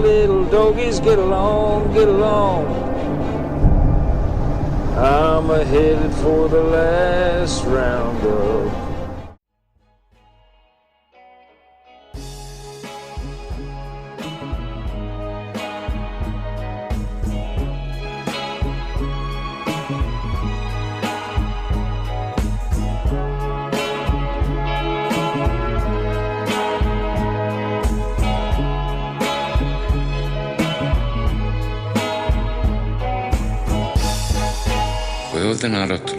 little doggies, get along, get along. I'm headed for the last roundup. Ko je ovde narator?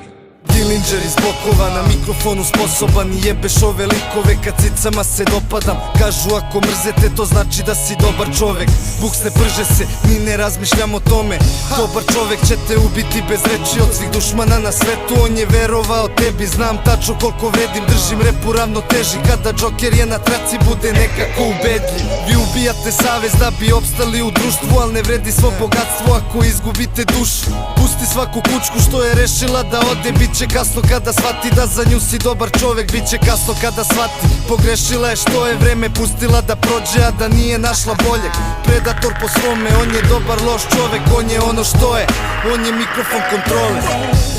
Dilindžer iz blokova, na mikrofonu sposoban i jebeš ove likove kad cicama se dopadam. Kažu ako mrzete to znači da si dobar čovek. Buks ne prže se, ni ne razmišljam o tome. Dobar čovek će te ubiti bez reči od svih dušmana na svetu. On je verovao tebi, znam tačno koliko vredim. Držim repu ravnoteži, kada Džoker je na traci bude nekako ubedljiv. Vi ubijate savez da bi opstali u društvu, al ne vredi svo bogatstvo ako izgubite dušu. Pusti svaku kučku što je rešila da ode, bit će kasno kada shvati da za nju si dobar čovek. Biće kasno kada shvati, pogrešila je što je vreme pustila da prođe, a da nije našla boljeg. Predator po svome, on je dobar loš čovek, on je ono što je, on je mikrofon kontrole.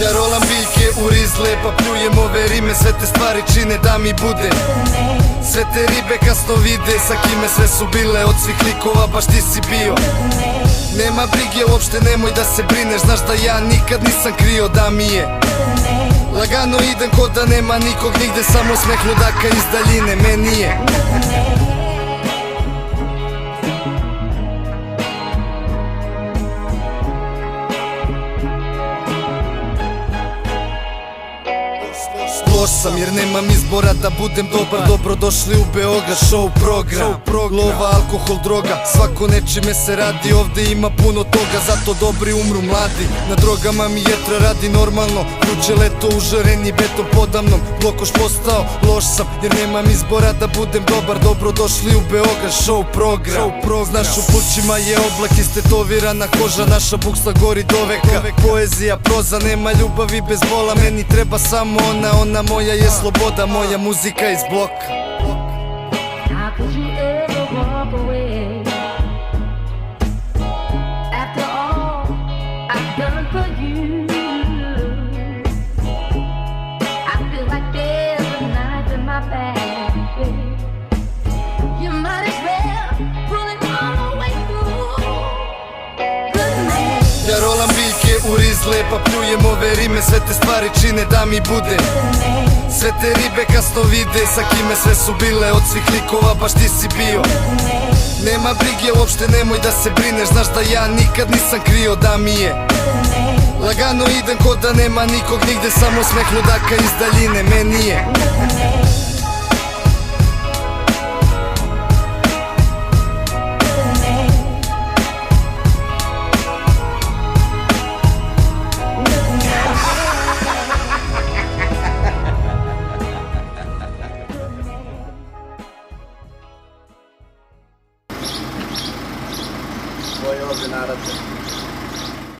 Ja rolam biljke u rizle, pa pljujem ove rime, sve te stvari čine da mi bude. Sve te ribe kasno vide, sa kime sve su bile, od svih likova baš ti si bio. Nema brige, uopšte nemoj da se brineš, znaš da ja nikad nisam krio da mi je. Lagano idem ko da nema nikog nigde, samo smeh ludaka iz daljine, meni je. Loš sam jer nemam izbora da budem dobar. Dobrodošli u Beograd, show program. Lova, alkohol, droga, svako nečime se radi. Ovde ima puno toga, zato dobri umru mladi. Na drogama mi jetra radi normalno, vruće leto, užareni beton podamnom. Blokoš postao, loš sam jer nemam izbora da budem dobar. Dobrodošli u Beograd, show program. Znaš u plućima je oblak, istetovirana koža, naša buksla gori do veka. Poezija, proza, nema ljubavi bez bola, meni treba samo ona moja je sloboda, moja muzika iz bloka. How could you ever walk away after all I've done for you? I feel like there's a knife in my back, baby. You might as well pull it all the way through. Good man. Ja rolam biljke u rizle, pa pljujem ove rime, sve te stvari čine da mi bude. Sve te ribe kasno vide, sa kime sve su bile, od svih likova baš ti si bio. Nema brige, uopšte nemoj da se brineš, znaš da ja nikad nisam krio da mi je. Lagano idem ko da nema nikog nigde, samo smeh ludaka iz daljine, meni je. Ko je ovde narator?